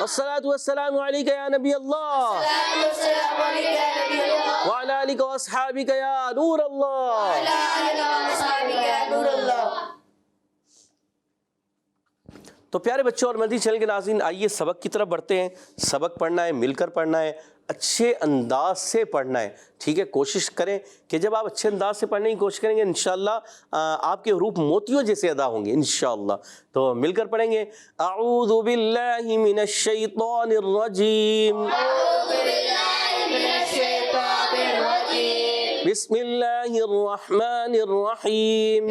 والصلاة والسلام علیک یا نبی اللہ السلام علیکم یا نبی اللہ وعلی آلک واصحابک یا نور اللہ. نور اللہ. تو پیارے بچوں اور مدنی چینل کے ناظرین، آئیے سبق کی طرف بڑھتے ہیں. سبق پڑھنا ہے، مل کر پڑھنا ہے، اچھے انداز سے پڑھنا ہے. ٹھیک ہے، کوشش کریں کہ جب آپ اچھے انداز سے پڑھنے کی کوشش کریں گے انشاءاللہ آپ کے حروف موتیوں جیسے ادا ہوں گے انشاءاللہ. تو مل کر پڑھیں گے. اعوذ باللہ من الشیطان الرجیم بسم اللہ الرحمن الرحیم.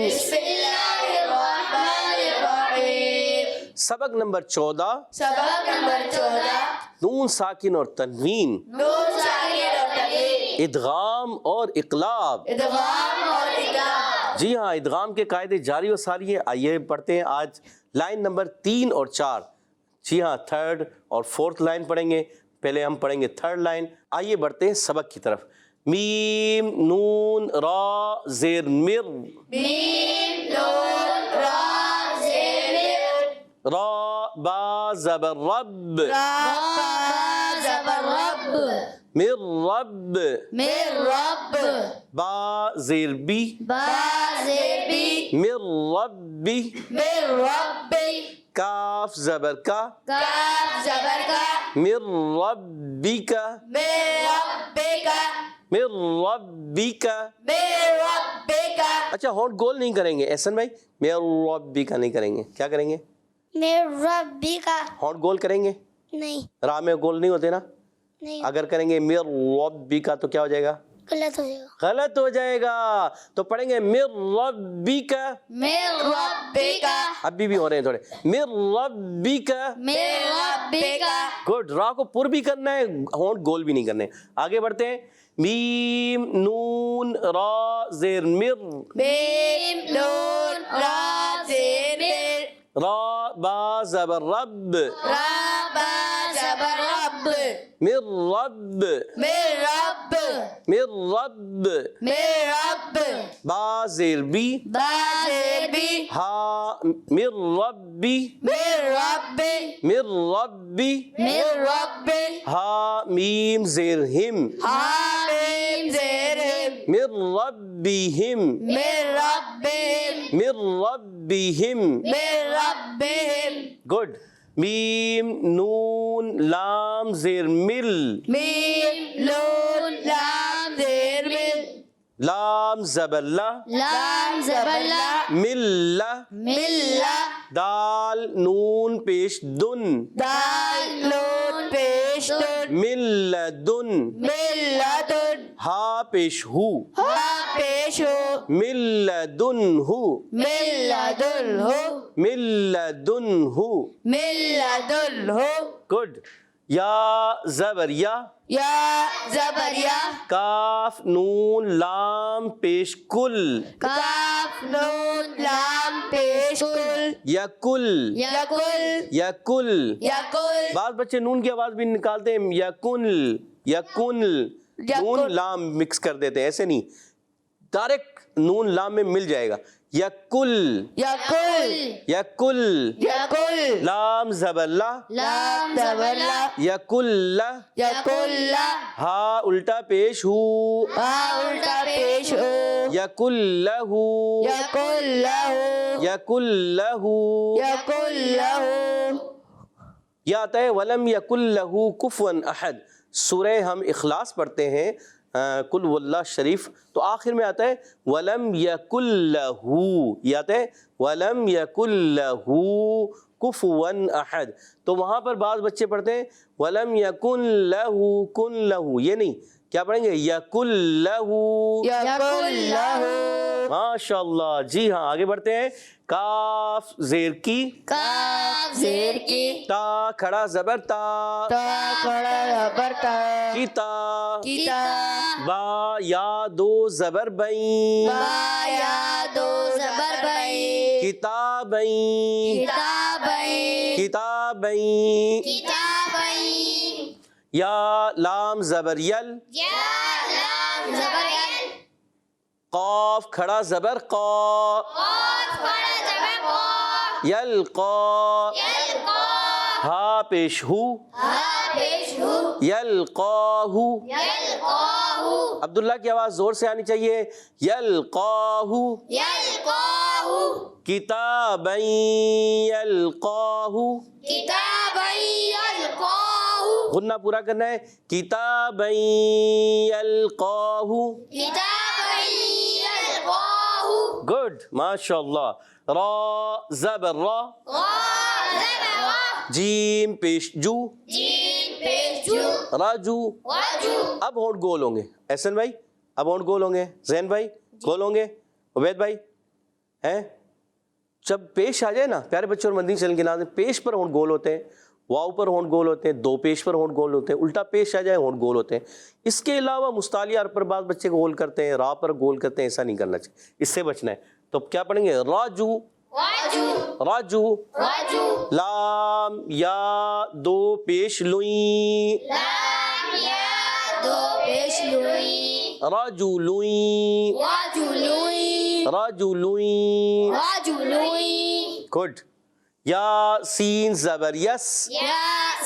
سبق نمبر 14، سبق نمبر 14 نون ساکن اور تنوین، نون ساکن اور تنوین، ادغام اور اقلاب. ادغام اور اقلاب. جی ہاں، ادغام کے قاعدے جاری و ساری ہیں. آئیے پڑھتے ہیں آج لائن نمبر 3 اور 4. جی ہاں، تھرڈ اور فورتھ لائن پڑھیں گے. پہلے ہم پڑھیں گے تھرڈ لائن. آئیے بڑھتے ہیں سبق کی طرف. میم نون را زیر مر، میم نون را زیر را با زبر رب، را با زبر رب، مر رب، مر رب، با زیر بی، با زیر بی، مر ربی، مر رب، کاف زبر کا، کاف زبر کا، مر ربی کا، مر رب کا، مر ربی کا. مر رب کا. اچھا، ہونٹ گول نہیں کریں گے احسن بھائی، مر ربی کا نہیں کریں گے. کیا کریں گے؟ میرے ربی کا. ہونٹ گول کریں گے؟ نہیں راہ میں گول نہیں ہوتے نا. نہیں اگر کریں گے مر ربی کا تو کیا ہو جائے گا؟ غلط ہو جائے گا. غلط ہو جائے گا. تو پڑھیں گے مر ربی کا. مر رب کا، ابھی بھی ہو رہے ہیں تھوڑے. مر ربی کا. مر رب کا. گڈ. راہ کو پر بھی کرنا ہے، ہونٹ گول بھی نہیں کرنے. آگے بڑھتے ہیں. میم نون را زیر مر، میم نون را زیر مر، را با زبر رب، را با زبر رب، مر رب، مر رب، مر رب، مر رب، با زیر بی، با زیر بی، ہا مر ربی، مر رب، مر ربی، مر رب، ہا میم زیر ہم، حامیم زیر مر ربیہم، مر ربہم، مر ربیہم. مر ربہم. گڈ. میم نون لام زیر مل، میم نون لام زیر مل، لام زبر لا، لام زبر لا، ملہ، ملہ، دال نون پیش دن، دال نون پیش دن، ملدن، ملدن، ہا پیش ہو، ہا پیش ہو، ملدن ہو، ملدن ہو، ملدن ہو. ملدن ہو. گڈ. یا زبر یا، یا زبر یا، کاف نون لام پیش کل، کاف نون لام پیش کل، یکل، یکل، یکل. یکل، بعض بچے نون کی آواز بھی نکالتے ہیں یکن، یکن، نون لام مکس کر دیتے ہیں. ایسے نہیں، ڈائریکٹ نون لام میں مل جائے گا. یکل، یکل، یکل، یکل، لام زبر لا، لام زبر لا، یکل، یکل، ہا الٹا پیش ہو، ہا الٹا پیش ہو، یکل، یکل، یکل. یکل. یہ آتا ہے ولم یکل لہ کفوا احد. سورہ ہم اخلاص پڑھتے ہیں قل واللہ شریف، تو آخر میں آتا ہے ولم یکل لہ، یہ آتا ہے ولم یکل لہ کفوا احد. تو وہاں پر بعض بچے پڑھتے ہیں ولم یکن لہ کن لہ، یہ نہیں، کیا پڑھیں گے یکل لہ. یکل. ماشاء اللہ. جی ہاں، آگے بڑھتے ہیں. کاف زیر کی، کاف زیر کی، تا کھڑا زبر تا، تا کھڑا زبر تا، کتا، کتا، با یا دو زبر بین، با یا دو زبر بئی، کتابین، کتابین، کتابین. کتابین، یا لام زبر یل، یا لام زبر یل، قاف کھڑا زبر قا، قاف کھڑا زبر قا، یلقا، یلقا، ہا پیش ہو، پیش ہو، یلقاہ، یلقاہ، عبداللہ کی آواز زور سے آنی چاہیے، یلقاہ، یلقاہ، کتابا یلقاہ، کتابا یلقاہ، غنہ پورا کرنا ہے، کتابا یلقاہ، کتابا یلقاہ، گڈ ماشاء اللہ. را زبر را، زبر را، جیم پیش جو، جیم پیش جو، راجو. وجو، اب ہونٹ گول ہوں گے، احسن بھائی اب ہونٹ گول ہوں گے، زین بھائی گول ہوں گے، عبید بھائی ہیں. جب پیش آ جائے نا پیارے بچوں اور مدنی چینل کے ناظرین، پیش پر ہونٹ گول ہوتے ہیں، واو پر ہونٹ گول ہوتے ہیں، دو پیش پر ہونٹ گول ہوتے ہیں، الٹا پیش آ جائے ہونٹ گول ہوتے ہیں. اس کے علاوہ مستعلیہ پر بعض بچے گول کرتے ہیں، را پر گول کرتے ہیں، ایسا نہیں کرنا چاہیے، اس سے بچنا ہے. تو کیا پڑھیں گے؟ راجو، وجو، راجو. وجو، لام یا دو پیش لوئیں، لام یا دو پیش لوئی، راجولوئیں، واجولوئی، راجولوئیں. واجولوئی، گڈ. یا سین زبر یس، یا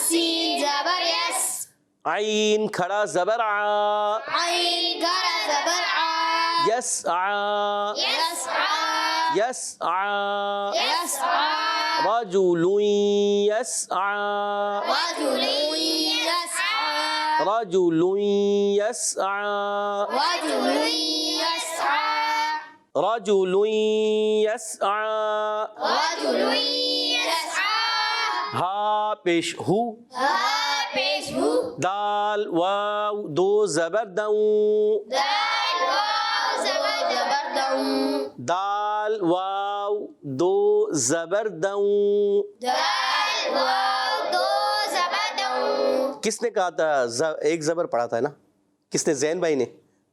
سین زبر یس، عین کھڑا زبر آ، عین گرا زبر آ، یس آ، یسعى، یس آ. يسعى، رجلوئیں یس آ، رجل يسعى، رجلوئیں یس آ، رجل يسعى، رجلوئیں یس آ. رجل يسعى، ہا پیش ہو، ها پیش ہو، دال واو دو زبر دوں، دال واو زبر دوں، دال واو دو زبر دوں. دال واو دو زبر دوں، کس نے کہا تھا ایک زبر پڑھا تھا نا؟ کس نے؟ زین بھائی نے.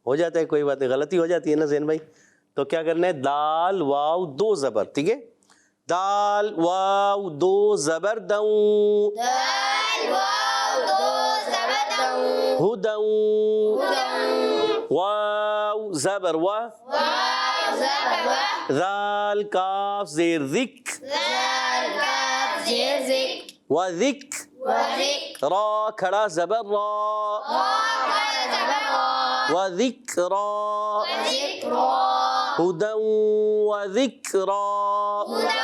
ہو جاتا ہے کوئی بات نہیں، غلطی ہو جاتی ہے نا زین بھائی. تو کیا کرنا ہے؟ دال واو دو زبر، ٹھیک ہے، دال واو دو زبر دوں، دال واو دو زبر دوں، ہدوں، دوں، واو زبر وا، واو زبر وا، ذال کاف زیر ذک، دال کاف زیر ذک، وذک، وذک، را کھڑا زبر را، را زبر را، وذکرا، ذکرا، ہدوں وذکرا، ہدى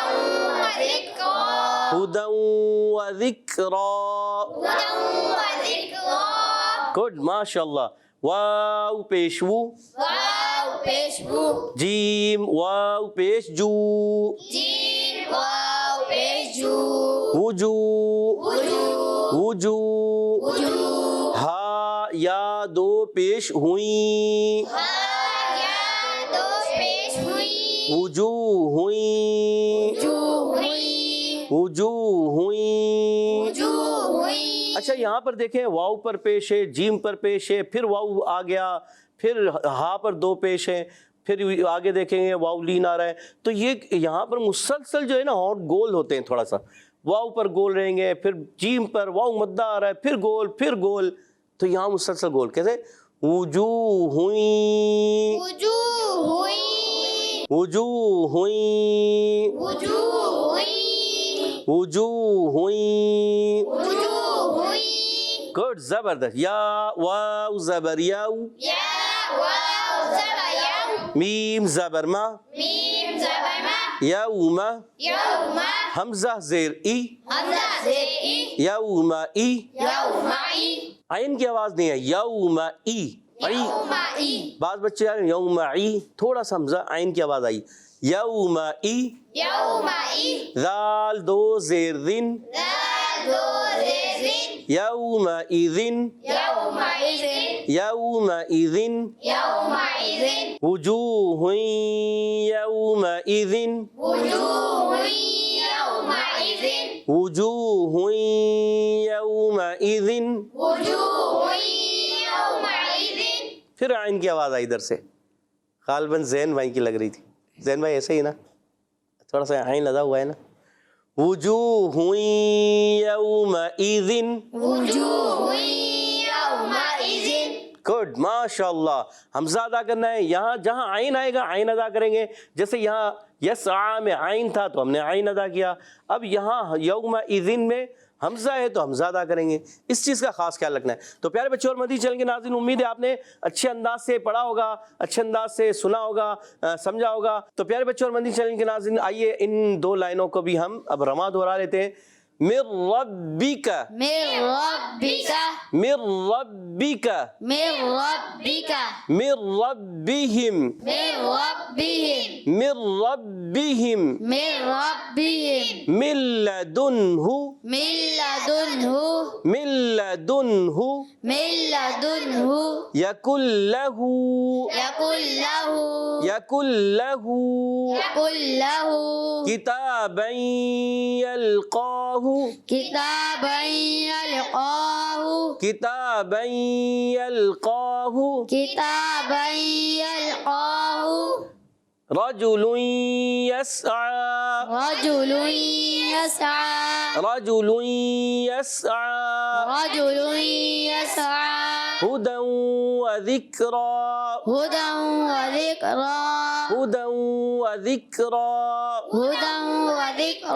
وذکرا، ہدوں وذکرا. ہدى وذکرا، گڈ ماشاء اللہ. واو پیش وو، واو پیش ہو، جیم واو پیش جو، جیم واو پیش جو، وجو، وجو، وجو. وجو، ہا یا دو پیش ہوئیں، یا دو پیش ہوئی، وجو ہوئیں، وجو ہوئی، وجو ہوئیں. وجو ہوئی. اچھا یہاں پر دیکھیں واو پر پیش ہے، جیم پر پیش ہے، پھر واو آ گیا، پھر ہا پر دو پیش ہے، پھر آگے دیکھیں گے واو لین آ رہا ہے. تو یہ یہاں پر مسلسل جو ہے نا ہونٹ گول ہوتے ہیں، تھوڑا سا واو پر گول رہیں گے، پھر جیم پر واو مدہ آ رہا ہے، پھر گول، پھر گول. تو یہاں مسلسل گول کیسے؟ وجوہ ہوئیں، وجو ہوئی، وجوہ ہوئیں، وجو ہوئی، وجوہ ہوئیں. وجو ہوئی. گڈ زبردست. یا واو زبر یاو، یا واو زبر یو، میم زبر ما، میم زبر ما، یوم، یوم، حمزہ زیر ای، حمزہ زیر ای، یوم ای. یومئی، عین کی آواز نہیں ہے، یوم ای، ای. یومئی، بعض بچے آئے یوم ای، تھوڑا سا حمزہ عین کی آواز آئی، یوم ای. یومئی، ذال دو زیر ذن، ذال دو زیر ذن، یوم ایذن، یومئذ، یوم ایذن. یومئذ، وجوہ یوم ایذن، وجوہ یومئذ، وجوہ یوم ایذن. وجوہ یومئذ. پھر عین کی آواز آئی ادھر سے، غالباً زین بھائی کی لگ رہی تھی. زین بھائی ایسے ہی نا، تھوڑا سا عین لگا ہوا ہے نا. وجوہ یومئذ. وجوہ یومئذ. گڈ ماشاء اللہ. حمزہ ادا کرنا ہے، یہاں جہاں عین آئے گا عین ادا کریں گے. جیسے یہاں یسعیٰ میں عین تھا تو ہم نے عین ادا کیا. اب یہاں یومئذ میں حمزہ ہے تو حمزہ ادا کریں گے، اس چیز کا خاص خیال رکھنا ہے۔ تو پیارے بچوں اور مدنی چینل کے ناظرین، امید ہے آپ نے اچھے انداز سے پڑھا ہوگا، اچھے انداز سے سنا ہوگا، سمجھا ہوگا۔ تو پیارے بچوں اور مدنی چینل کے ناظرین، آئیے ان 2 لائنوں کو بھی ہم اب رواں دہرا لیتے ہیں۔ من ربک، من ربک، من ربک، من ربک، من ربہم، من ربہم، من ربہم، من ربہم، من لدنہ، من لدنہ، من لدنہ، من لدنہ، یکن لہ، یکن لہ، یکن لہ یکن لہ کتابا یلقاہ، کتابا یلقاہ، کتابا یلقاہ، کتابا یلقاہ، رجل یسعی، رجل یسعی، رجل یسعی، رجل یسعی، ہدی وذکری، ہدی وذکری، ہدی وذکری، ہدی وذکری،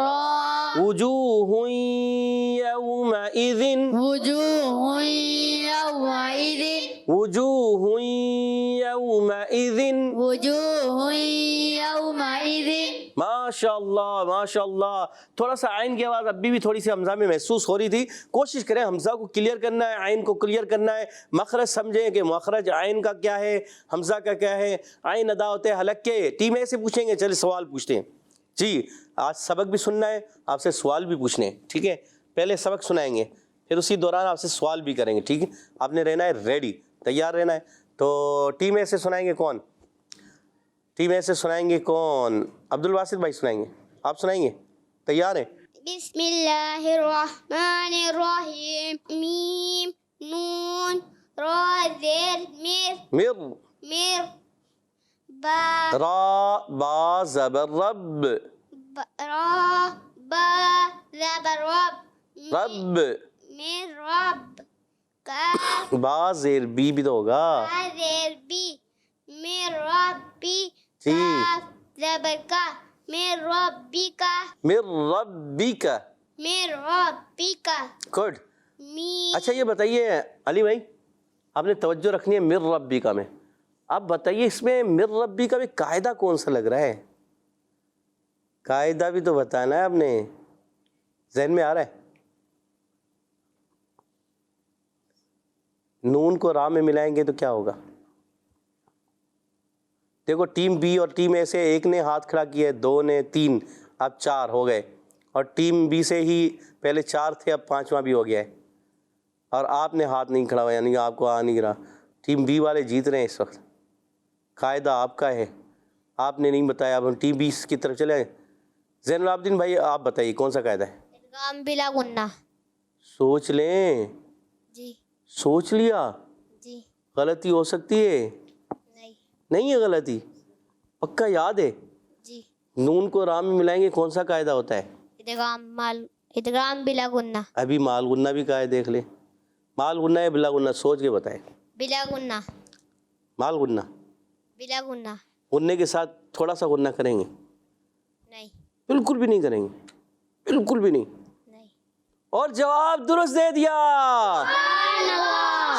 وجوہ یومئذ، وجوہ یومئذ، وجوہ یومئذ، وجوہ یومئذ۔ ماشاء اللہ ماشاء اللہ۔ تھوڑا سا عین کی آواز ابھی بھی تھوڑی سی حمزہ میں محسوس ہو رہی تھی، کوشش کریں حمزہ کو کلیئر کرنا ہے، عین کو کلیئر کرنا ہے، مخرج سمجھیں کہ مخرج عین کا کیا ہے، حمزہ کا کیا ہے۔ عین ادا ہوتے ہیں حلق کے، ٹیم اے سے پوچھیں گے، چلے سوال پوچھتے ہیں جی۔ آج سبق بھی سننا ہے، آپ سے سوال بھی پوچھنے ہیں، ٹھیک ہے؟ پہلے سبق سنائیں گے، پھر اسی دوران آپ سے سوال بھی کریں گے، ٹھیک ہے؟ آپ نے رہنا ہے ریڈی، تیار رہنا ہے۔ تو ٹیم اے سے سنائیں گے کون؟ ٹیم اے سے سنائیں گے کون؟ عبد الباسط بھائی سنائیں گے، آپ سنائیں گے؟ تیار ہیں؟ بسم اللہ الرحمن الرحیم، میم نون را زیر مر، مر، مر با را با زبر رب، را با زبر رب، رب، مر رب، کاف با زیر بی بھی تو ہوگا با زیر بی، مر ربی، جی۔ کاف زبر کا، مر ربی کا، مر ربک، مر ربی کا، گڈ۔ میم اچھا یہ بتائیے علی بھائی، آپ نے توجہ رکھنی ہے مر ربک میں۔ آپ بتائیے اس میں مر ربک میں قاعدہ کون سا لگ رہا ہے؟ قاعدہ بھی تو بتانا ہے آپ نے، ذہن میں آ رہا ہے؟ نون کو را میں ملائیں گے تو کیا ہوگا؟ دیکھو ٹیم بی اور ٹیم اے سے ایک نے ہاتھ کھڑا کیا ہے، 2 نے، 3، اب 4 ہو گئے، اور ٹیم بی سے ہی پہلے 4 تھے، اب 5واں بھی ہو گیا ہے، اور آپ نے ہاتھ نہیں کھڑا ہوا، یعنی آپ کو آ نہیں رہا۔ ٹیم بی والے جیت رہے ہیں اس وقت، قاعدہ آپ کا ہے، آپ نے نہیں بتایا۔ اب ہم ٹیم بی کی طرف چلے آئے۔ زین العابدین بھائی آپ بتائیے کون سا قاعدہ ہے؟ ادغام بلا غنہ، سوچ لیں، جی سوچ لیا، جی غلطی ہو سکتی ہے؟ نہیں نہیں ہے غلطی، پکا یاد ہے؟ جی نون کو را میں ملائیں گے کون سا قاعدہ ہوتا ہے؟ ادغام بلا غنہ، ابھی مال غنہ بھی قاعدہ دیکھ لیں، مال غنہ ہے بلا غنہ، سوچ کے بتائیں۔ بلا غنہ، مال غنہ، بلا غنہ، غنے کے ساتھ تھوڑا سا غنہ کریں گے؟ نہیں بالکل بھی نہیں کریں گے، بالکل بھی نہیں۔ نہیں، اور جواب درست دے دیا،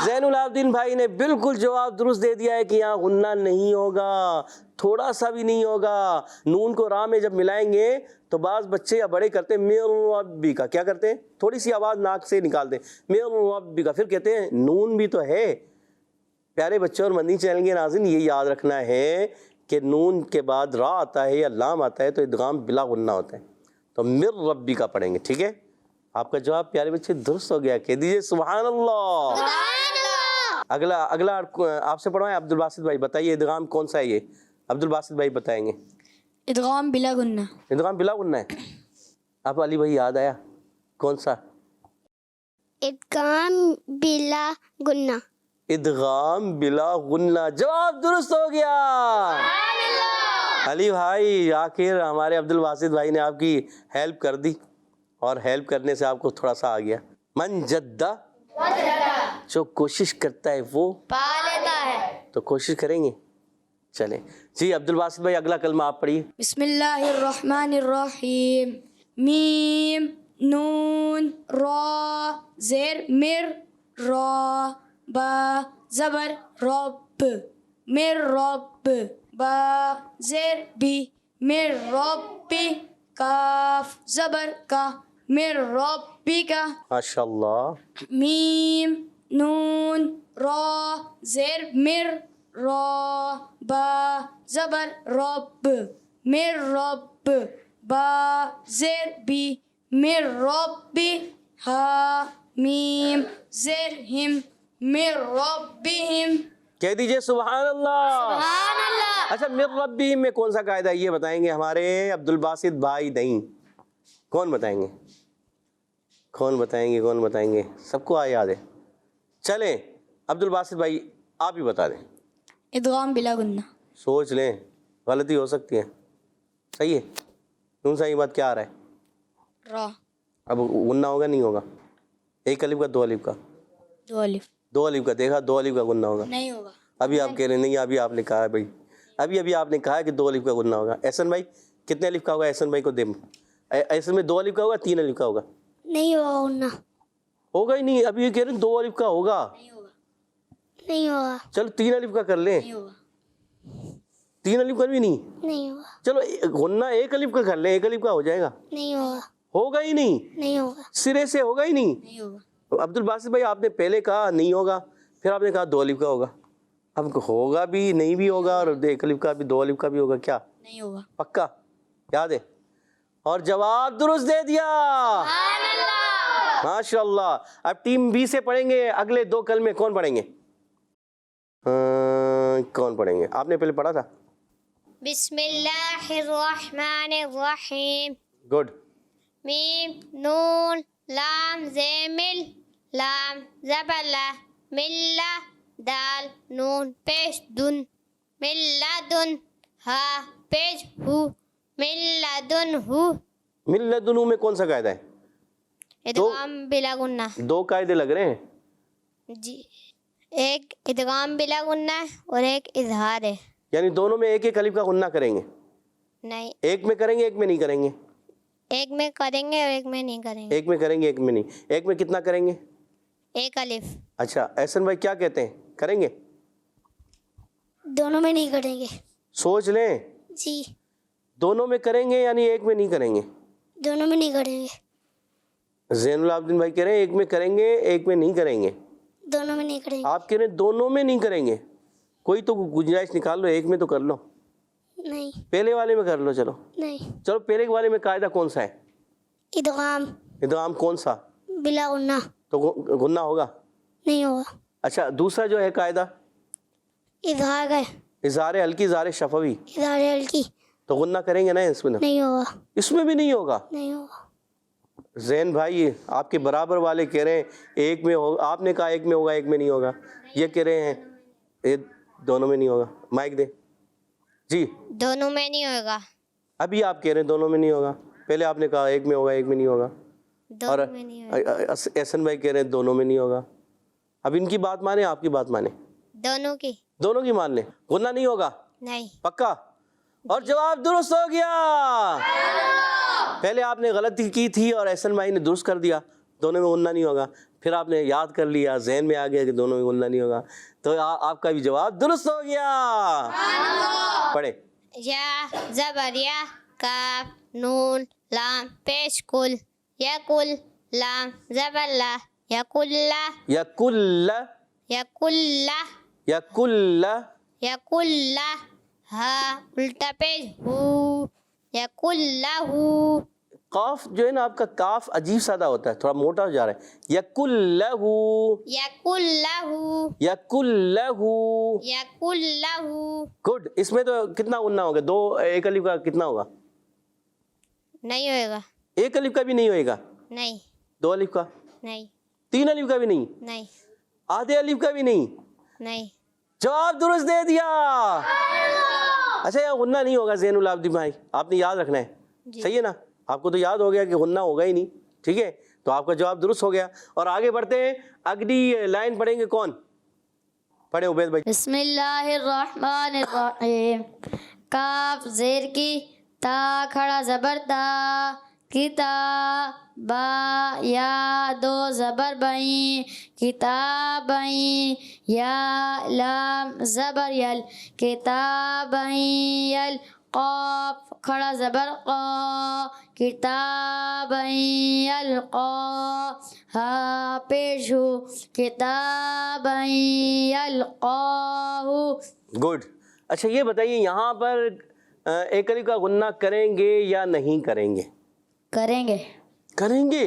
زین العابدین بھائی نے بالکل جواب درست دے دیا ہے کہ یہاں غنہ نہیں ہوگا، تھوڑا سا بھی نہیں ہوگا۔ نون کو را میں جب ملائیں گے تو بعض بچے یا بڑے کرتے ہیں مر ربی کا، کیا کرتے ہیں؟ تھوڑی سی آواز ناک سے نکالتے ہیں مر ربی کا، پھر کہتے ہیں نون بھی تو ہے۔ پیارے بچوں اور مدنی چینل کے ناظرین، یہ یاد رکھنا ہے کہ نون کے بعد را آتا ہے یا لام آتا ہے تو ادغام بلا غنہ ہوتا ہے، تو مر ربی کا پڑھیں گے، ٹھیک ہے؟ آپ کا جواب پیارے بچے درست ہو گیا، کہہ دیجیے سبحان اللہ۔ اگلا آپ سے پڑھوائیں عبد الباسط بھائی، بتائیے ادغام کون سا ہے یہ؟ عبد الباسط بھائی بتائیں گے۔ ادغام بلا غنہ، ادغام بلا غنہ ہے۔ آپ علی بھائی یاد آیا کون سا؟ ادغام بلا غنہ، ادغام بلا غنہ، جواب درست ہو گیا۔ علی بھائی آخر ہمارے عبد الباسط بھائی نے آپ کی ہیلپ کر دی، اور ہیلپ کرنے سے آپ کو تھوڑا سا آ گیا۔ من جدہ، جو کوشش کرتا ہے وہ پا لیتا ہے۔ تو کوشش کریں گے، چلیں جی۔ عبد الباسط بھائی اگلا کلمہ آپ پڑھیے۔ بسم اللہ الرحمن الرحیم، میم نون را زیر مر را با زبر رب مر رب با زیر بی مر ربی کاف زبر کا مر ربی کا ماشاء اللہ. میم نون را زیر مر را با زبر رب مر رب با زیر بی مر ربی ہا میم زیر ہم مر ربہم. کہہ دیجئے سبحان اللہ. اچھا مر ربی میں کون سا قاعدہ ہے یہ بتائیں گے ہمارے عبد الباسط بھائی نہیں. کون بتائیں گے؟ کون بتائیں گے؟ سب کو یاد ہے. چلیں عبد الباسط بھائی آپ ہی بتا دیں. ادغام بلا گنہ. سوچ لیں, غلطی ہو سکتی ہے. صحیح ہے. تم صحیح بات کیا آ رہا ہے؟ را. اب غنہ ہوگا نہیں ہوگا؟ ایک الف کا دو الف کا؟ دو الف. دو الف کا. دیکھا دو الف کا غنہ ہوگا. نہیں ہوگا. ابھی آپ کہہ رہے نہیں, ابھی آپ نے کہا ہے بھائی, ابھی آپ نے کہا ہے کہ دو الف کا غنہ ہوگا. احسن بھائی کتنے الف کا ہوگا؟ احسن بھائی کو دے. احسن میں دو الف کا ہوگا تین الف کا ہوگا؟ نہیں ہوگا غنہ. ہوگا ہی نہیں. ابھی یہ کہہ رہے ہیں دو الف کا ہوگا. نہیں ہوگا. چلو تین الف کا کر لیں. نہیں ہوگا. تین الف کا بھی نہیں. نہیں ہوگا. چلو غنہ ایک الف کا کر لیں, ایک الف کا ہو جائے گا. نہیں ہوگا. ہوگا ہی نہیں. نہیں ہوگا. سرے سے ہوگا ہی نہیں. نہیں ہوگا. عبد الباسط بھائی آپ نے پہلے کہا نہیں ہوگا, پھر آپ نے کہا دو الف کا ہوگا. اب ہوگا بھی نہیں بھی ہوگا, اور ایک الف کا بھی دو الف کا بھی ہوگا. کیا نہیں ہوگا. پکا یاد ہے؟ اور جواب درست دے دیا. ماشاء اللہ. اب ٹیم بی سے پڑھیں گے اگلے دو کلمے. کون پڑھیں گے؟ کون پڑھیں گے؟ آپ نے پہلے پڑھا تھا. بسم اللہ الرحمن الرحیم. گڈ. میم نون لام زیمل لام زبلا ملا دال نون پیش دن ملا دن ہا پیش ہو ملا دن ہو. ملدنو میں کون سا قاعدہ ہے؟ ادغام بلا غنہ. دو قاعدے لگ رہے ہیں. جی, ایک ادغام بلا غنہ ہے اور ایک اظہار ہے. یعنی دونوں میں ایک ایک الف کا غنہ کریں گے؟ نہیں, ایک میں کریں گے ایک میں نہیں کریں گے؟ ایک میں کریں گے اور ایک میں نہیں کریں گے. ایک میں کریں گے ایک میں نہیں. ایک میں کتنا کریں گے؟ ایک الف. اچھا احسن بھائی کیا کہتے ہیں, کریں گے؟ دونوں میں نہیں کریں گے. سوچ لیں. جی, دونوں میں کریں گے یعنی ایک میں نہیں کریں گے؟ دونوں میں نہیں کریں گے. زین العابدین بھائی کہہ رہے ہیں ایک میں کریں گے ایک میں نہیں کریں گے. دونوں میں نہیں کریں گے. آپ کہہ رہے ہیں دونوں میں نہیں کریں گے. کوئی تو گنجائش نکال لو, ایک میں تو کر لو. نہیں. پہلے والے میں کر لو. چلو نہیں. پہلے والے میں قاعدہ کون سا ہے؟ ادغام ادغام. کون سا؟ بلا غنہ. تو غنہ ہوگا؟ نہیں ہوگا. اچھا دوسرا جو ہے قاعدہ اظہار ہے. اظہار ہلکی اظہار شفوی. اظہار ہلکی. تو غنہ کریں گے نا اس میں؟ نہیں ہوگا. اس میں بھی نہیں ہوگا. نہیں ہوگا. زین بھائی آپ کے برابر والے کہہ رہے ہیں ایک میں ہوگا. آپ نے کہا ایک میں ہوگا ایک میں نہیں ہوگا. یہ کہہ رہے ہیں یہ دونوں میں نہیں ہوگا. مائک دے جی. دونوں میں نہیں ہوگا. ابھی آپ کہہ رہے ہیں دونوں میں نہیں ہوگا. پہلے آپ نے کہا ایک میں ہوگا ایک میں نہیں ہوگا. اور دونوں میں نہیں ہوگا. احسن بھائی کہہ رہے ہیں دونوں میں نہیں ہوگا. اب ان کی بات مانیں آپ کی بات مانیں. دونوں کی. دونوں کی مان لیں. غنہ نہیں ہوگا. نہیں. پکا. اور جواب درست ہو گیا. پہلے آپ نے غلطی کی تھی اور احسن بھائی نے درست کر دیا. دونوں میں غنہ نہیں ہوگا. پھر آپ نے یاد کر لیا, ذہن میں آ گیا کہ دونوں میں غنہ نہیں ہوگا, تو آپ کا بھی جواب درست ہو گیا. پڑھے. یا زبر یا کاف نون لام پیش کل یا کل لام زبر لا یا کلا یا کل یا کلا یا کل یا کلا ہا الٹا پیش ہو یا کلا ہو. قاف جو ہے نا آپ کا کاف عجیب سادہ ہوتا ہے, تھوڑا موٹا ہو جا رہا ہے. یا کل یا کلا ہو یا کل یا کلا ہو. گڈ. اس میں تو کتنا غنہ ہوگا؟ دو. ایک الف کا کتنا ہوگا؟ نہیں ہوئے گا. ایک الف کا بھی نہیں ہوئے گا. نہیں. دو الف کا نہیں. تین الف کا بھی نہیں. نہیں. آدھے الف کا بھی نہیں. نہیں. جواب درست دے دیا. اچھا یہ غنہ نہیں ہوگا زین العابدین بھائی, آپ نے یاد رکھنا ہے. صحیح ہے نا, آپ کو تو یاد ہو گیا کہ غنہ ہوگا ہی نہیں. ٹھیک ہے, تو آپ کا جواب درست ہو گیا. اور آگے بڑھتے ہیں, اگلی لائن پڑھیں گے. کون پڑھے؟ عبید بھائی. بسم اللہ الرحمن الرحیم. کاف زیر کی تا کھڑا زبر تا کتابا یا دو زبر بائیں کتابیں یا لام زبر یل کتابیں یل قاف کھڑا زبر قا کتابیں یلقا ہا پیش ہو کتابیں یلقاہ. گڈ. اچھا یہ بتائیے یہاں پر ایک الف کا غنہ کریں گے یا نہیں کریں گے؟ کریں گے. کریں گے.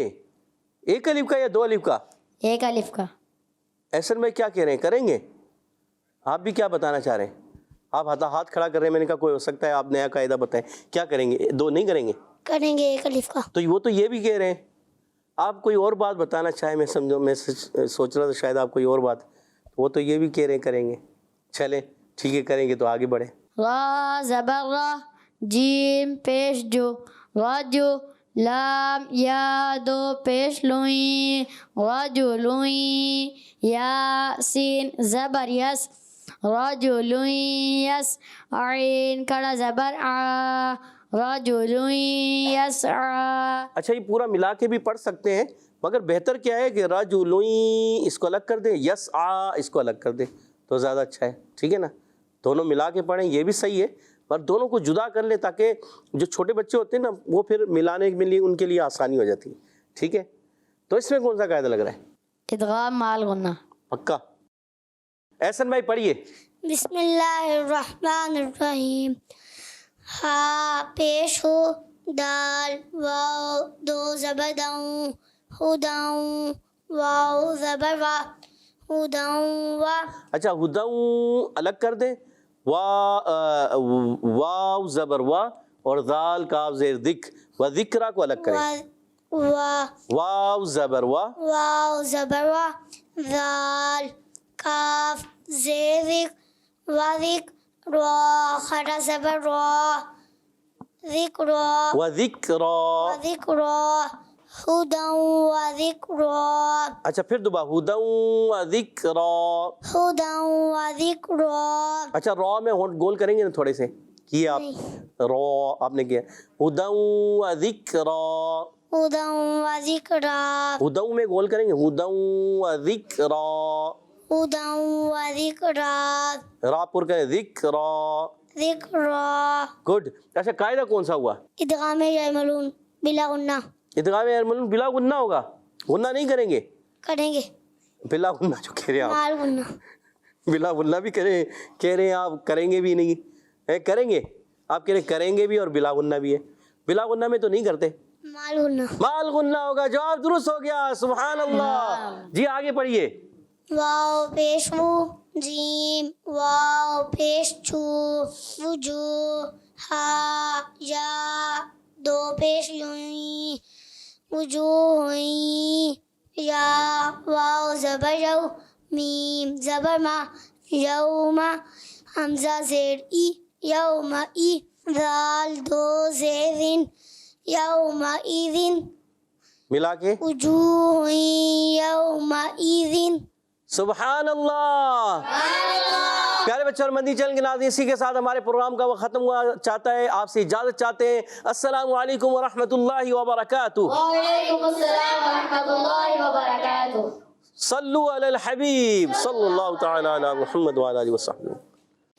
ایک الف کا یا دو الف کا؟ ایک الف کا. ایسن میں کیا کہہ رہے ہیں کریں گے؟ آپ بھی کیا بتانا چاہ رہے ہیں؟ آپ ہاتھ کھڑا کر رہے ہیں. میں نے کہا کوئی ہو سکتا ہے آپ نیا قاعدہ بتائیں. کیا کریں گے؟ دو نہیں کریں گے؟ کریں گے ایک الف کا. تو وہ تو یہ بھی کہہ رہے ہیں. آپ کوئی اور بات بتانا چاہیں. میں سمجھو میں سوچ رہا تھا شاید آپ کوئی اور بات. وہ تو یہ بھی کہہ رہے ہیں کریں گے. چلیں ٹھیک ہے کریں گے تو آگے بڑھیں. را زبر را جیم پیش جو راجو لام یا دو پیش لوئیں رجلوئیں یا سین زبر یس رجلوئیں یس عین کڑا زبر آ رجلوئیں یسعی. اچھا یہ پورا ملا کے بھی پڑھ سکتے ہیں مگر بہتر کیا ہے کہ رجلوئیں اس کو الگ کر دیں یسعی اس کو الگ کر دیں تو زیادہ اچھا ہے. ٹھیک ہے نا. دونوں ملا کے پڑھیں یہ بھی صحیح ہے پر دونوں کو جدا کر لیں تاکہ جو چھوٹے بچے ہوتے ہیں نا وہ پھر ملانے کے لیے ان کے لیے آسانی ہو جاتی ہے. ٹھیک ہے. تو اس میں کون سا قاعدہ لگ رہا ہے؟ ادغام مع الغنہ. پکا. احسن بھائی پڑھیے. بسم اللہ الرحمن الرحیم. ہا پیش ہو دال واو دو زبر داؤں ہداؤں واو زبر وا ہداؤں وا. اچھا ہداؤں الگ کر دیں. واو زبر وا اور ذال کاف زیر ذکر و ذکرہ کو الگ کریں. واو زبر وا واو زبر وا ذال کاف زیر ذکر و ذکر را کھڑا زبر را ذکر و ذکرہ ذکر ہدی و ذکر. اچھا پھر دوبارہ ہدی و ذکرہ ہدی و ذکر. اچھا را میں ہونٹ گول کریں گے نا تھوڑے سے کیے آپ را آپ نے کیا ہدی و ذکرہ ہدی و ذکر. ہدی میں گول کریں گے ہدی و ذکرہ ہدی و ذکر. را پر کریں ذکرہ ذکر. گڈ. اچھا قاعدہ کون سا ہوا؟ ادغام یعملون بلا غنہ. ادغام یعملون بلا غنہ ہوگا. غنہ نہیں کریں گے؟ کریں گے بلا غنہ جو کہہ رہے ہیں مال غنہ. آپ بلا غنہ بھی کہہ رہے ہیں آپ کریں گے بھی نہیں کریں گے. آپ کہہ رہے ہیں کریں گے بھی اور بلا غنہ بھی ہے. بلا غنہ میں تو نہیں کرتے. مال غنہ. مال غنہ ہوگا. جواب درست ہو گیا. سبحان اللہ. جی آگے پڑھیے. واو پیش وو جیم واو پیش چھو وجو ہا یا دو پیش یویں وجو ہوئیں یا واو زبر یو میم زبر ما یوم حمزہ زیر ای یوم ای ذال دو زیرن یوم ایذن ملا کے وجوہ یوم ایذن. سبحان اللہ. پیارے بچوں اور مدنی چینل کے ناظرین اسی کے ساتھ ہمارے پروگرام کا وقت ختم ہوا چاہتا ہے. آپ سے اجازت چاہتے ہیں. السلام علیکم ورحمۃ اللہ وبرکاتہ. وعلیکم السلام ورحمۃ اللہ وبرکاتہ. صلو علی الحبیب صلی اللہ تعالی علی محمد وعلی آلہ وصحبہ.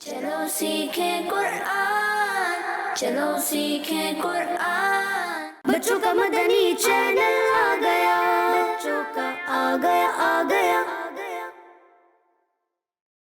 چلو سیکھیں قرآن چلو سیکھیں قرآن. بچوں کا مدنی چینل آ گیا بچوں کا آ گیا